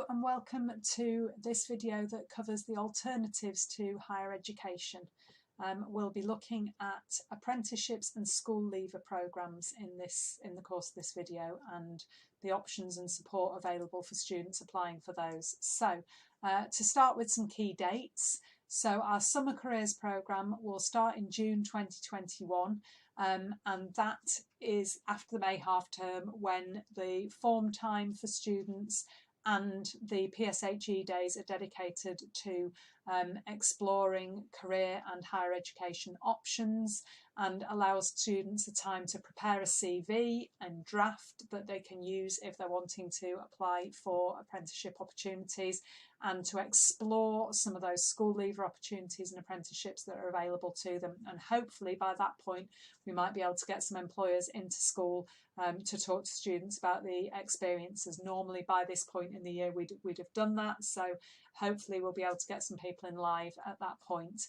Hello and welcome to this video that covers the alternatives to higher education. We'll be looking at apprenticeships and school leaver programmes in the course of this video, and the options and support available for students applying for those. So to start with some key dates. So our summer careers programme will start in June 2021, and that is after the May half term, when the form time for students and the PSHE days are dedicated to exploring career and higher education options, and allows students the time to prepare a CV and draft that they can use if they're wanting to apply for apprenticeship opportunities, and to explore some of those school leaver opportunities and apprenticeships that are available to them. And hopefully by that point we might be able to get some employers into school to talk to students about the experiences. Normally by this point in the year we'd have done that, so hopefully we'll be able to get some people in live at that point.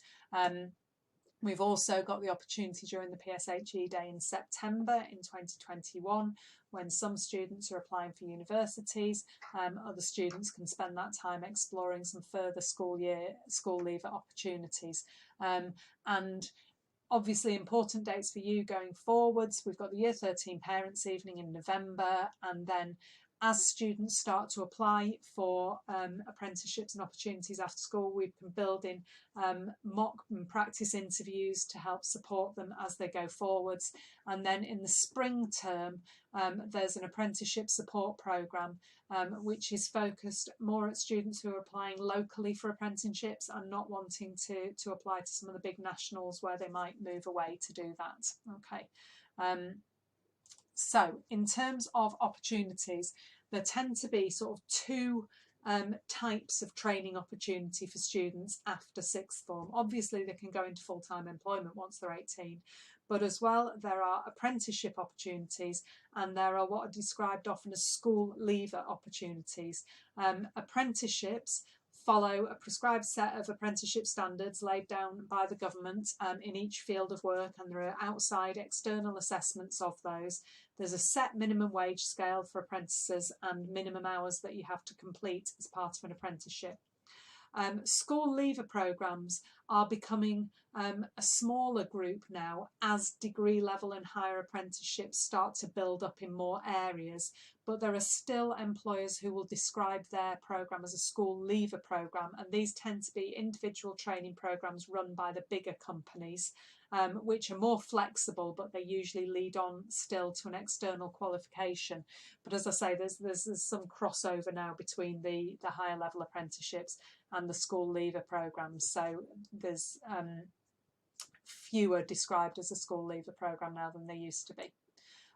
We've also got the opportunity during the PSHE day in September in 2021, when some students are applying for universities. Other students can spend that time exploring some further school leaver opportunities. And obviously important dates for you going forwards. We've got the Year 13 Parents' Evening in November, and then as students start to apply for apprenticeships and opportunities after school, we can build in mock and practice interviews to help support them as they go forwards. And then in the spring term, there's an apprenticeship support programme which is focused more at students who are applying locally for apprenticeships and not wanting to apply to some of the big nationals where they might move away to do that. Okay. So in terms of opportunities, there tend to be sort of two types of training opportunity for students after sixth form. Obviously they can go into full-time employment once they're 18, but as well there are apprenticeship opportunities, and there are what are described often as school leaver opportunities. Apprenticeships follow a prescribed set of apprenticeship standards laid down by the government in each field of work, and there are outside external assessments of those. There's a set minimum wage scale for apprentices and minimum hours that you have to complete as part of an apprenticeship. School leaver programmes are becoming a smaller group now as degree level and higher apprenticeships start to build up in more areas, but there are still employers who will describe their programme as a school leaver programme, and these tend to be individual training programmes run by the bigger companies, which are more flexible, but they usually lead on still to an external qualification. But as I say, there's some crossover now between the higher level apprenticeships and the school leaver programmes, so there's fewer described as a school leaver programme now than there used to be.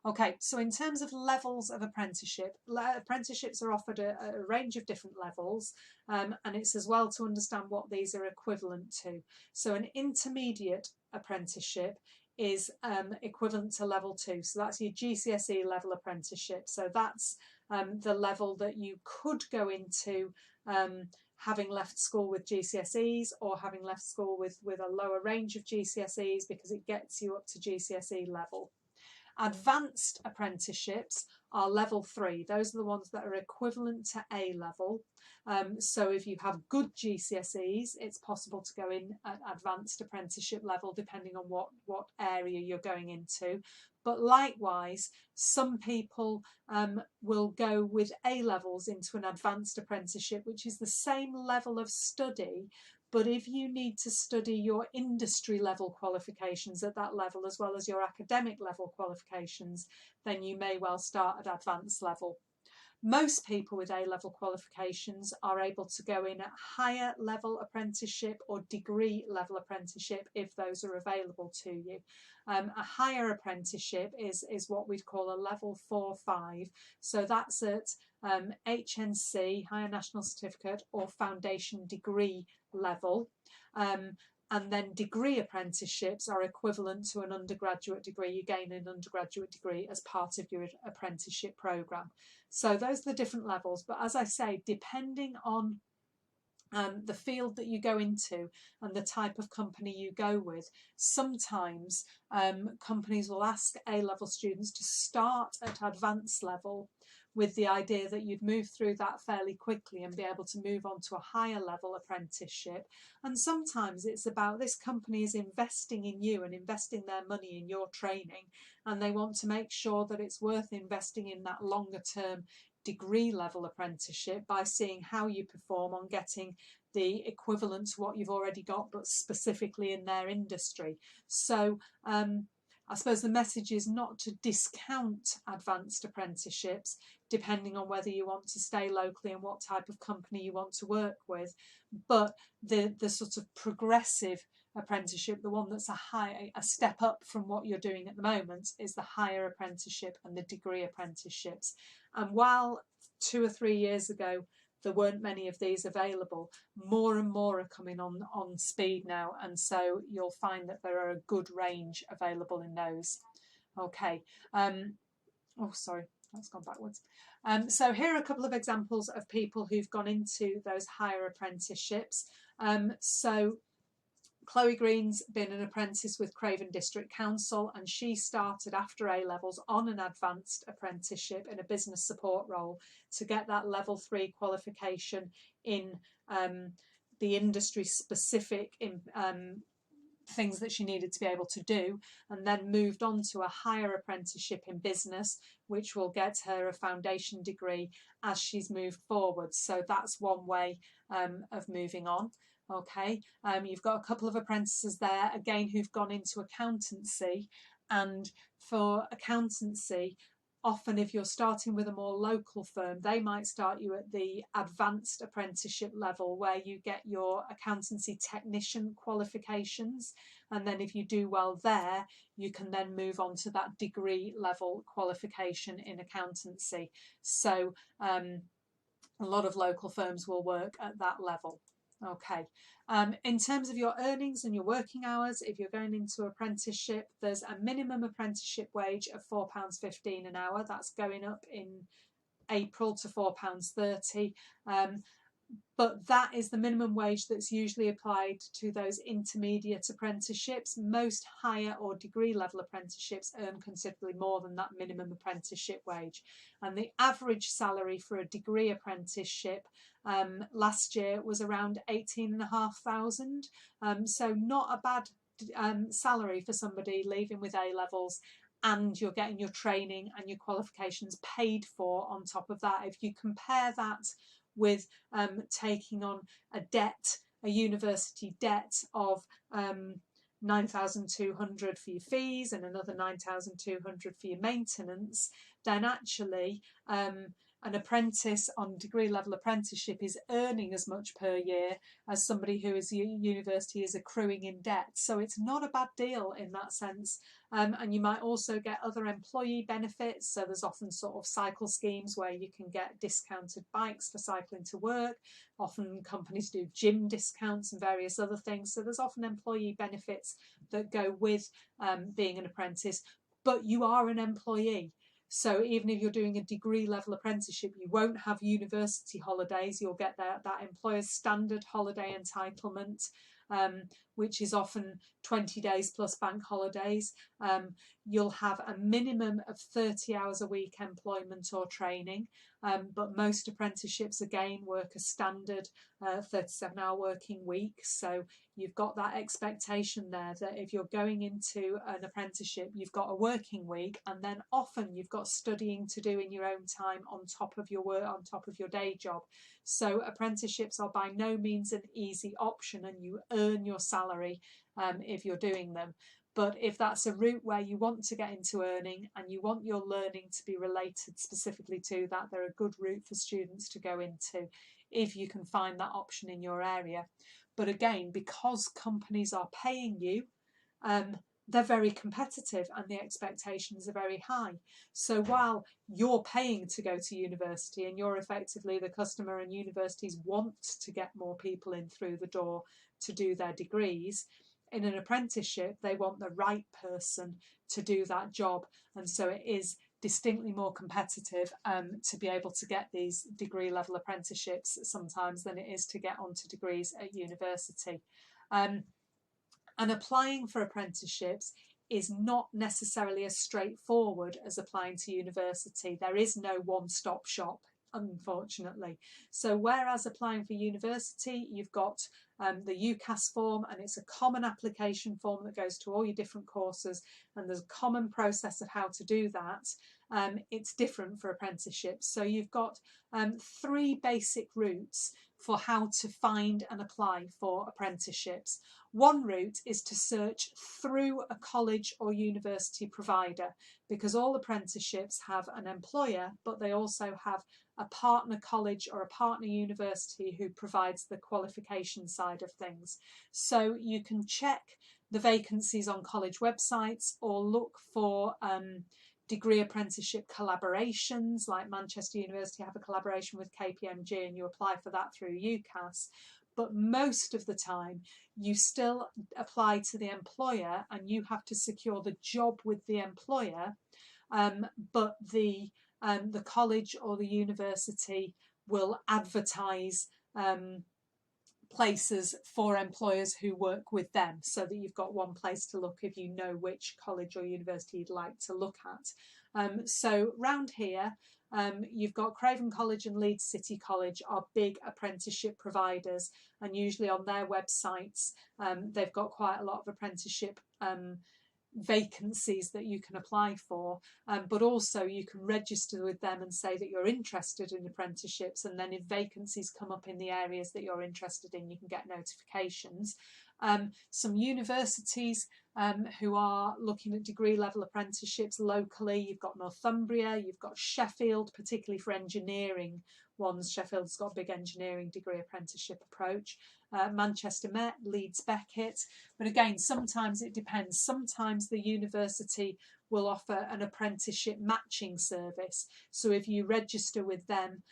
Okay, so in terms of levels of apprenticeships are offered a range of different levels, and it's as well to understand what these are equivalent to. So an intermediate apprenticeship is equivalent to level 2, so that's your GCSE level apprenticeship. So that's the level that you could go into having left school with GCSEs, or having left school with a lower range of GCSEs, because it gets you up to GCSE level. Advanced apprenticeships are level 3. Those are the ones that are equivalent to A level. So if you have good GCSEs, it's possible to go in at advanced apprenticeship level depending on what area you're going into. But likewise, some people will go with A levels into an advanced apprenticeship, which is the same level of study, but if you need to study your industry level qualifications at that level as well as your academic level qualifications, then you may well start at advanced level. Most people with A-level qualifications are able to go in at higher level apprenticeship or degree level apprenticeship if those are available to you. A higher apprenticeship is what we'd call a level 4-5. So that's at HNC, Higher National Certificate, or foundation degree level. And then degree apprenticeships are equivalent to an undergraduate degree. You gain an undergraduate degree as part of your apprenticeship programme. So those are the different levels. But as I say, depending on the field that you go into and the type of company you go with, sometimes companies will ask A-level students to start at advanced level with the idea that you'd move through that fairly quickly and be able to move on to a higher level apprenticeship. And sometimes it's about this company is investing in you and investing their money in your training, and they want to make sure that it's worth investing in that longer term degree level apprenticeship by seeing how you perform on getting the equivalent to what you've already got, but specifically in their industry. So I suppose the message is not to discount advanced apprenticeships, depending on whether you want to stay locally and what type of company you want to work with, but the sort of progressive apprenticeship, the one that's a step up from what you're doing at the moment, is the higher apprenticeship and the degree apprenticeships. And while 2 or 3 years ago there weren't many of these available, more and more are coming on speed now, and so you'll find that there are a good range available in those. Okay. Oh, sorry, that's gone backwards. So here are a couple of examples of people who've gone into those higher apprenticeships. So Chloe Green's been an apprentice with Craven District Council, and she started after A-levels on an advanced apprenticeship in a business support role to get that level 3 qualification in the industry specific things that she needed to be able to do, and then moved on to a higher apprenticeship in business, which will get her a foundation degree as she's moved forward. So that's one way of moving on. Okay, you've got a couple of apprentices there again who've gone into accountancy, and for accountancy, often if you're starting with a more local firm, they might start you at the advanced apprenticeship level where you get your accountancy technician qualifications, and then if you do well there, you can then move on to that degree level qualification in accountancy. So a lot of local firms will work at that level. Okay, in terms of your earnings and your working hours, if you're going into apprenticeship, there's a minimum apprenticeship wage of £4.15 an hour. That's going up in April to £4.30. But that is the minimum wage that's usually applied to those intermediate apprenticeships. Most higher or degree level apprenticeships earn considerably more than that minimum apprenticeship wage. And the average salary for a degree apprenticeship last year was around 18,500. So not a bad salary for somebody leaving with A-levels, and you're getting your training and your qualifications paid for on top of that. If you compare that with taking on a university debt of 9,200 for your fees and another 9,200 for your maintenance, then actually an apprentice on degree level apprenticeship is earning as much per year as somebody who is university is accruing in debt. So it's not a bad deal in that sense. And you might also get other employee benefits. So there's often sort of cycle schemes where you can get discounted bikes for cycling to work. Often companies do gym discounts and various other things. So there's often employee benefits that go with being an apprentice, but you are an employee. So even if you're doing a degree level apprenticeship, you won't have university holidays. You'll get that employer's standard holiday entitlement, which is often 20 days plus bank holidays. You'll have a minimum of 30 hours a week employment or training, but most apprenticeships again work a standard 37-hour working week. So you've got that expectation there that if you're going into an apprenticeship, you've got a working week, and then often you've got studying to do in your own time on top of your work, on top of your day job. So apprenticeships are by no means an easy option, and you earn your salary if you're doing them. But if that's a route where you want to get into earning and you want your learning to be related specifically to that, they're a good route for students to go into if you can find that option in your area. But again, because companies are paying you, they're very competitive and the expectations are very high. So while you're paying to go to university and you're effectively the customer, and universities want to get more people in through the door to do their degrees, in an apprenticeship they want the right person to do that job, and so it is distinctly more competitive to be able to get these degree level apprenticeships sometimes than it is to get onto degrees at university. And applying for apprenticeships is not necessarily as straightforward as applying to university. There is no one-stop shop, unfortunately. So whereas applying for university, you've got the UCAS form, and it's a common application form that goes to all your different courses, and there's a common process of how to do that. It's different for apprenticeships. So you've got 3 basic routes for how to find and apply for apprenticeships. One route is to search through a college or university provider, because all apprenticeships have an employer, but they also have a partner college or a partner university who provides the qualification side of things. So you can check the vacancies on college websites or look for degree apprenticeship collaborations, like Manchester University have a collaboration with KPMG, and you apply for that through UCAS. But most of the time you still apply to the employer and you have to secure the job with the employer, but the college or the university will advertise places for employers who work with them, so that you've got one place to look if you know which college or university you'd like to look at. So round here, you've got Craven College and Leeds City College are big apprenticeship providers, and usually on their websites they've got quite a lot of apprenticeship vacancies that you can apply for, but also you can register with them and say that you're interested in apprenticeships, and then if vacancies come up in the areas that you're interested in, you can get notifications. Some universities who are looking at degree level apprenticeships locally, you've got Northumbria, you've got Sheffield, particularly for engineering ones. Sheffield's got a big engineering degree apprenticeship approach. Manchester Met, Leeds Beckett, but again, sometimes it depends. Sometimes the university will offer an apprenticeship matching service, so if you register with them,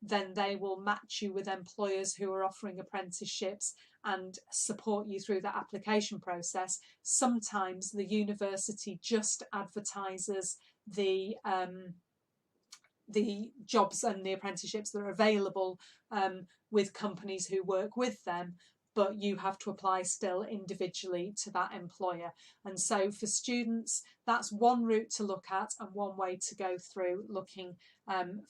then they will match you with employers who are offering apprenticeships and support you through that application process. Sometimes the university just advertises the jobs and the apprenticeships that are available with companies who work with them, but you have to apply still individually to that employer. And so for students, that's one route to look at and one way to go through looking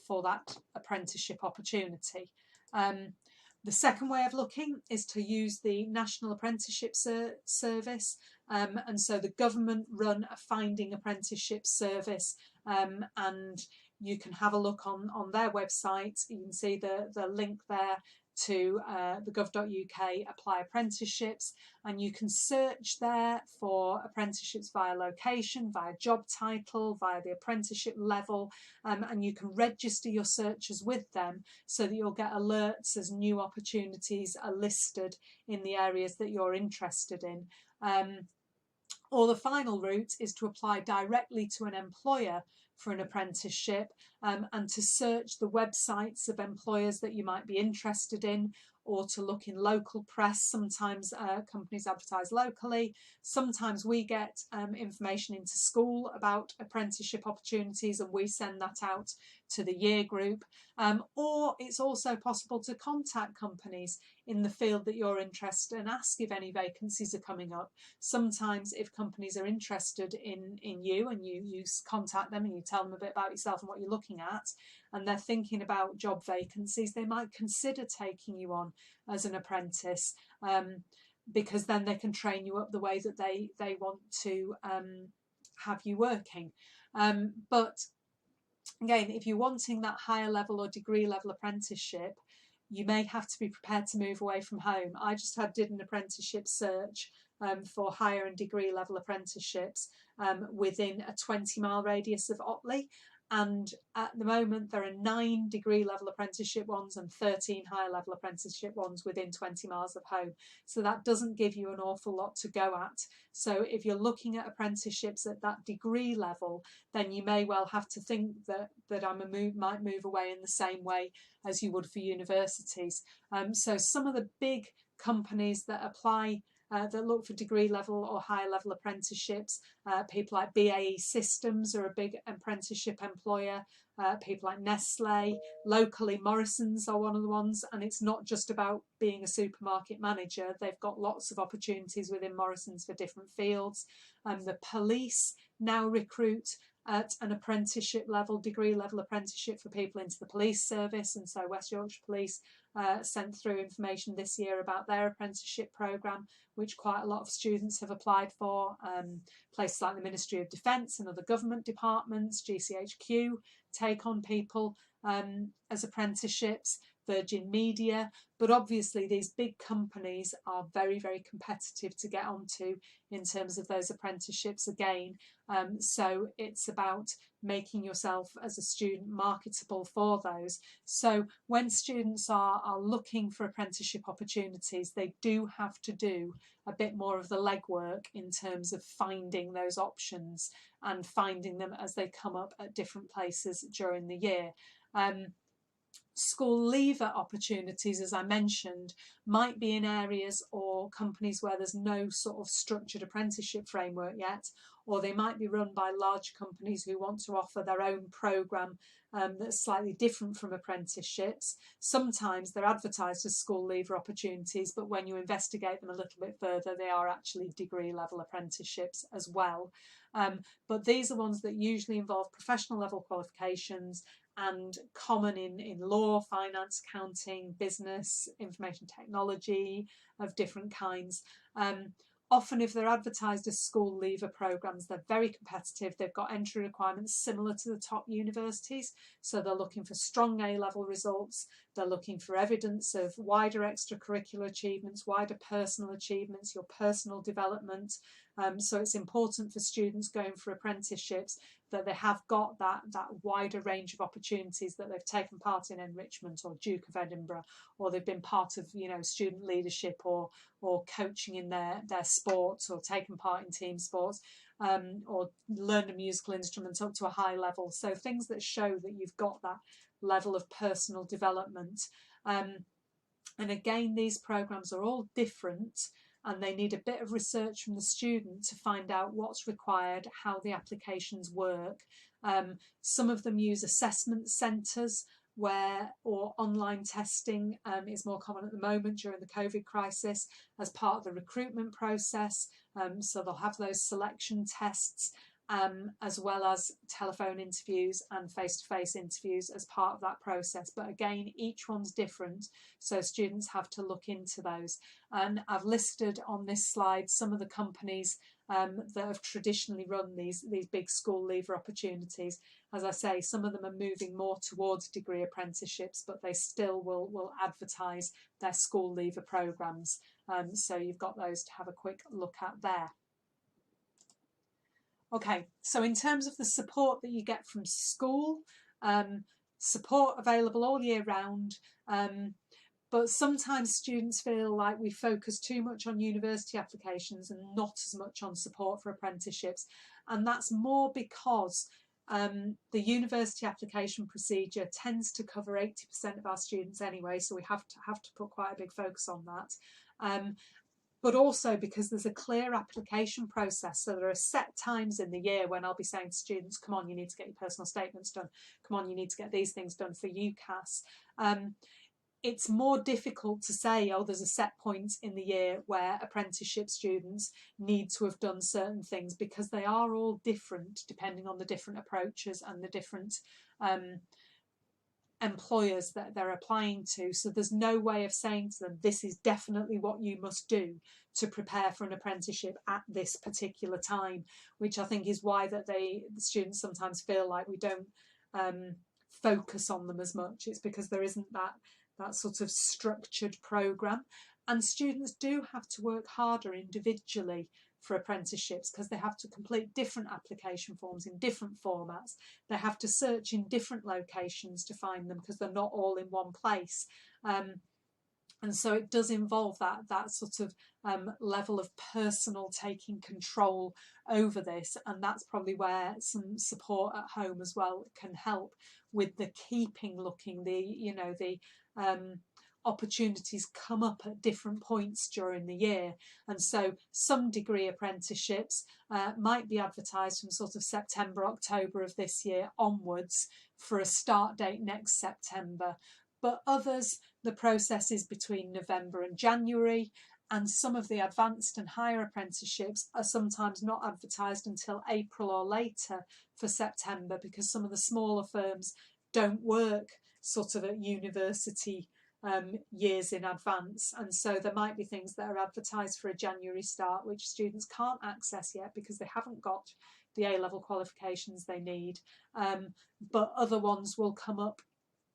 for that apprenticeship opportunity. The second way of looking is to use the National Apprenticeship Service, and so the government run a finding apprenticeship service, and you can have a look on their website. You can see the link there to the gov.uk apply apprenticeships, and you can search there for apprenticeships via location, via job title, via the apprenticeship level, and you can register your searches with them so that you'll get alerts as new opportunities are listed in the areas that you're interested in. Or the final route is to apply directly to an employer for an apprenticeship, and to search the websites of employers that you might be interested in, or to look in local press. Sometimes companies advertise locally. Sometimes we get information into school about apprenticeship opportunities and we send that out to the year group. Or it's also possible to contact companies in the field that you're interested in and ask if any vacancies are coming up. Sometimes if companies are interested in you and you contact them and you tell them a bit about yourself and what you're looking at, and they're thinking about job vacancies, they might consider taking you on as an apprentice, because then they can train you up the way that they want to have you working. But again, if you're wanting that higher level or degree level apprenticeship, you may have to be prepared to move away from home. I just did an apprenticeship search for higher and degree level apprenticeships within a 20-mile radius of Otley. And at the moment, there are 9 degree level apprenticeship ones and 13 higher level apprenticeship ones within 20 miles of home. So that doesn't give you an awful lot to go at. So if you're looking at apprenticeships at that degree level, then you may well have to think that might move away in the same way as you would for universities. So some of the big companies that apply that look for degree level or higher level apprenticeships. People like BAE Systems are a big apprenticeship employer. People like Nestle, locally Morrison's are one of the ones, and it's not just about being a supermarket manager. They've got lots of opportunities within Morrison's for different fields. The police now recruit at an apprenticeship level, degree level apprenticeship for people into the police service, and so West Yorkshire Police sent through information this year about their apprenticeship programme, which quite a lot of students have applied for. Places like the Ministry of Defence and other government departments, GCHQ, take on people as apprenticeships, Virgin Media, but obviously these big companies are very, very competitive to get onto in terms of those apprenticeships again. So it's about making yourself as a student marketable for those. So when students are looking for apprenticeship opportunities, they do have to do a bit more of the legwork in terms of finding those options and finding them as they come up at different places during the year. School leaver opportunities, as I mentioned, might be in areas or companies where there's no sort of structured apprenticeship framework yet, or they might be run by large companies who want to offer their own programme that's slightly different from apprenticeships. Sometimes they're advertised as school leaver opportunities, but when you investigate them a little bit further, they are actually degree level apprenticeships as well. But these are ones that usually involve professional level qualifications and common in law, finance, accounting, business, information technology of different kinds. Often if they're advertised as school leaver programmes, they're very competitive. They've got entry requirements similar to the top universities. So they're looking for strong A-level results. They're looking for evidence of wider extracurricular achievements, wider personal achievements, your personal development. So it's important for students going for apprenticeships that they have got that wider range of opportunities, that they've taken part in enrichment or Duke of Edinburgh, or they've been part of student leadership or coaching in their sports, or taken part in team sports, or learned a musical instrument up to a high level. So things that show that you've got that level of personal development. And again, these programmes are all different, and they need a bit of research from the student to find out what's required, how the applications work. Some of them use assessment centres or online testing is more common at the moment during the COVID crisis as part of the recruitment process. So they'll have those selection tests, as well as telephone interviews and face-to-face interviews as part of that process. But again, each one's different, so students have to look into those. And I've listed on this slide some of the companies that have traditionally run these big school leaver opportunities. As I say, some of them are moving more towards degree apprenticeships, but they still will advertise their school leaver programmes. So you've got those to have a quick look at there. Okay, so in terms of the support that you get from school, support available all year round, but sometimes students feel like we focus too much on university applications and not as much on support for apprenticeships, and that's more because the university application procedure tends to cover 80% of our students anyway, so we have to put quite a big focus on that. But also because there's a clear application process. So there are set times in the year when I'll be saying to students, come on, you need to get your personal statements done. Come on, you need to get these things done for UCAS. It's more difficult to say, oh, there's a set point in the year where apprenticeship students need to have done certain things, because they are all different depending on the different approaches and the different employers that they're applying to. So there's no way of saying to them, this is definitely what you must do to prepare for an apprenticeship at this particular time, which I think is why that the students sometimes feel like we don't focus on them as much. It's because there isn't that sort of structured programme, and students do have to work harder individually for apprenticeships because they have to complete different application forms in different formats. They have to search in different locations to find them because they're not all in one place. And so it does involve that sort of level of personal taking control over this, and that's probably where some support at home as well can help with the keeping looking, the opportunities come up at different points during the year, and so some degree apprenticeships might be advertised from sort of September, October of this year onwards for a start date next September, but others the process is between November and January, and some of the advanced and higher apprenticeships are sometimes not advertised until April or later for September, because some of the smaller firms don't work sort of at university years in advance, and so there might be things that are advertised for a January start which students can't access yet because they haven't got the A-level qualifications they need, but other ones will come up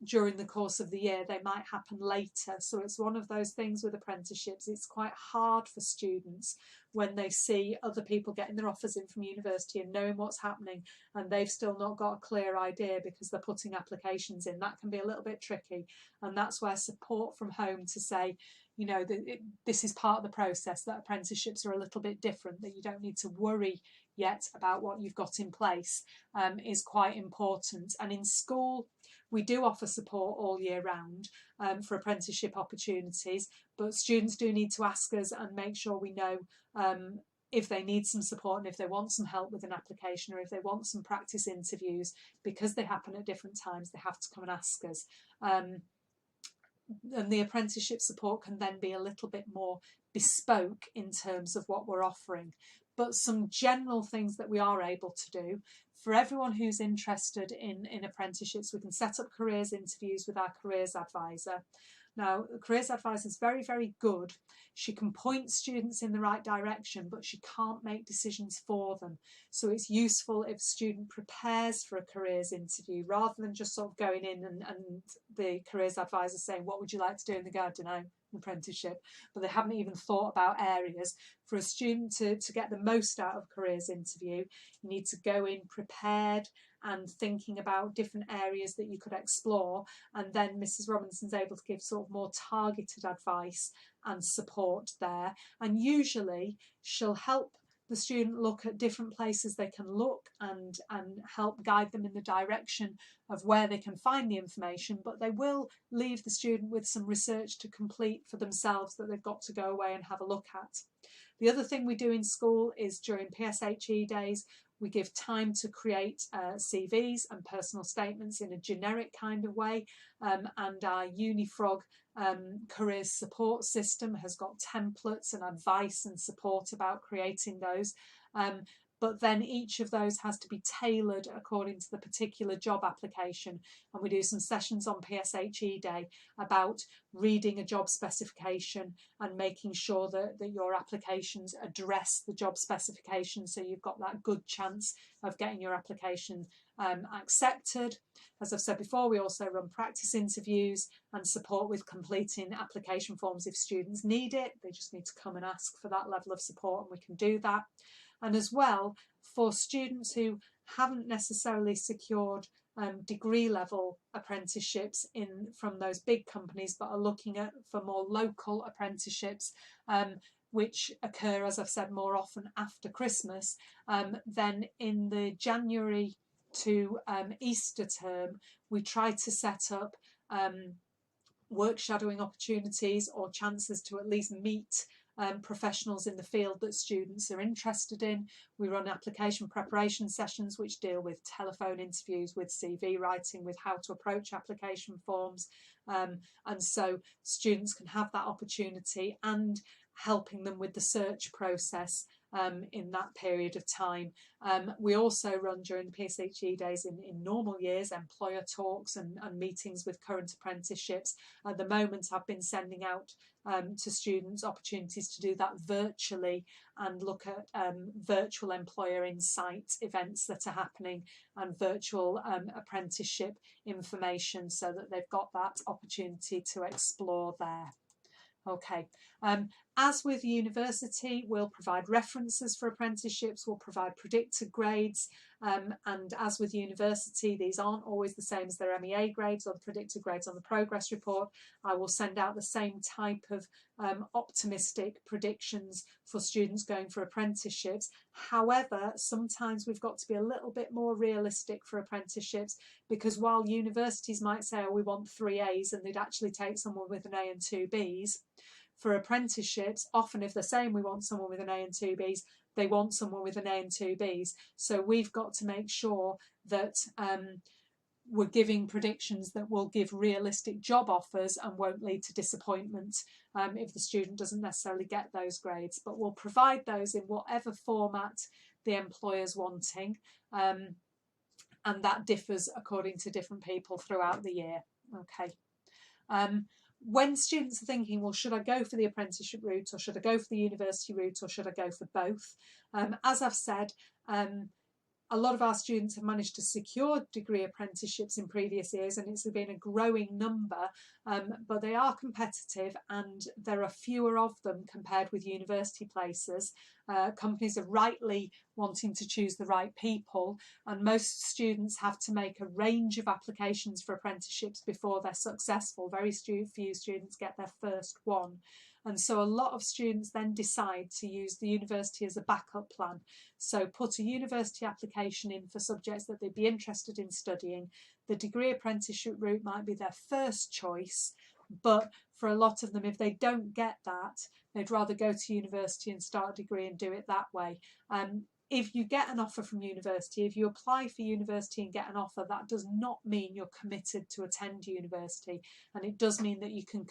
during the course of the year. They might happen later. So it's one of those things with apprenticeships, it's quite hard for students when they see other people getting their offers in from university and knowing what's happening, and they've still not got a clear idea because they're putting applications in. That can be a little bit tricky, and that's where support from home to say, you know, this is part of the process, that apprenticeships are a little bit different, that you don't need to worry yet about what you've got in place, is quite important. And in school, we do offer support all year round for apprenticeship opportunities, but students do need to ask us and make sure we know if they need some support and if they want some help with an application, or if they want some practice interviews. Because they happen at different times, they have to come and ask us. And the apprenticeship support can then be a little bit more bespoke in terms of what we're offering. But some general things that we are able to do for everyone who's interested in apprenticeships, we can set up careers interviews with our careers advisor. Now, the careers advisor is very, very good. She can point students in the right direction, but she can't make decisions for them. So it's useful if a student prepares for a careers interview rather than just sort of going in and the careers advisor saying, what would you like to do? And they go, I don't know, apprenticeship, but they haven't even thought about areas. For a student to get the most out of a careers interview, you need to go in prepared and thinking about different areas that you could explore, and then Mrs. Robinson's able to give sort of more targeted advice and support there, and usually she'll help the student look at different places they can look and help guide them in the direction of where they can find the information, but they will leave the student with some research to complete for themselves that they've got to go away and have a look at. The other thing we do in school is during PSHE days, we give time to create CVs and personal statements in a generic kind of way, and our Unifrog careers support system has got templates and advice and support about creating those. But then each of those has to be tailored according to the particular job application. And we do some sessions on PSHE Day about reading a job specification and making sure that your applications address the job specification, so you've got that good chance of getting your application accepted. As I've said before, we also run practice interviews and support with completing application forms if students need it. They just need to come and ask for that level of support, and we can do that. And as well, for students who haven't necessarily secured degree level apprenticeships from those big companies, but are looking for more local apprenticeships, which occur, as I've said, more often after Christmas, then in the January to Easter term, we try to set up work shadowing opportunities or chances to at least meet professionals in the field that students are interested in. We run application preparation sessions which deal with telephone interviews, with CV writing, with how to approach application forms, and so students can have that opportunity, and helping them with the search process in that period of time. We also run during the PSHE days in normal years employer talks and meetings with current apprenticeships. At the moment, I've been sending out to students opportunities to do that virtually and look at virtual employer insight events that are happening and virtual apprenticeship information, so that they've got that opportunity to explore there. Okay, as with university, we'll provide references for apprenticeships, we'll provide predicted grades, And as with university, these aren't always the same as their MEA grades or the predicted grades on the progress report. I will send out the same type of optimistic predictions for students going for apprenticeships. However, sometimes we've got to be a little bit more realistic for apprenticeships, because while universities might say, oh, we want 3 A's, and they'd actually take someone with an A and 2 B's, for apprenticeships, often if they're saying we want someone with an A and 2 B's, they want someone with an A and 2 B's. So we've got to make sure that we're giving predictions that will give realistic job offers and won't lead to disappointment if the student doesn't necessarily get those grades. But we'll provide those in whatever format the employer's wanting, and that differs according to different people throughout the year. Okay. When students are thinking, well, should I go for the apprenticeship route, or should I go for the university route, or should I go for both? As I've said, a lot of our students have managed to secure degree apprenticeships in previous years, and it's been a growing number, but they are competitive and there are fewer of them compared with university places. Companies are rightly wanting to choose the right people, and most students have to make a range of applications for apprenticeships before they're successful. Very few students get their first one. And so a lot of students then decide to use the university as a backup plan. So put a university application in for subjects that they'd be interested in studying. The degree apprenticeship route might be their first choice, but for a lot of them, if they don't get that, they'd rather go to university and start a degree and do it that way. If you get an offer from university, if you apply for university and get an offer, that does not mean you're committed to attend university. And it does mean that you can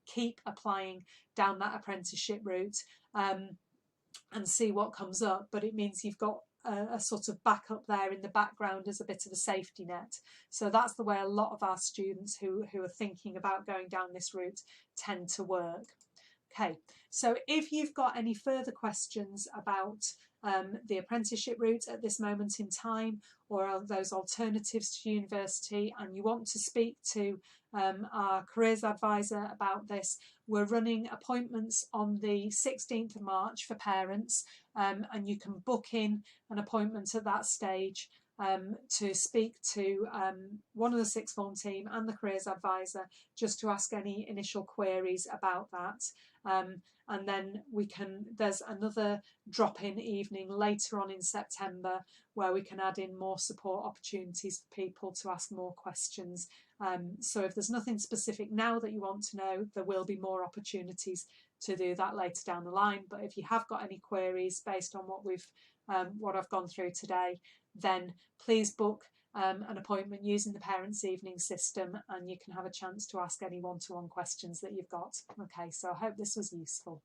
keep applying down that apprenticeship route and see what comes up. But it means you've got a sort of backup there in the background as a bit of a safety net. So that's the way a lot of our students who are thinking about going down this route tend to work. Okay, so if you've got any further questions about the apprenticeship route at this moment in time, or those alternatives to university, and you want to speak to our careers advisor about this, we're running appointments on the 16th of March for parents, and you can book in an appointment at that stage to speak to one of the sixth form team and the careers advisor, just to ask any initial queries about that. And then there's another drop-in evening later on in September where we can add in more support opportunities for people to ask more questions. So if there's nothing specific now that you want to know, there will be more opportunities to do that later down the line. But if you have got any queries based on what I've gone through today, then please book an appointment using the Parents' Evening system, and you can have a chance to ask any one-to-one questions that you've got. Okay, so I hope this was useful.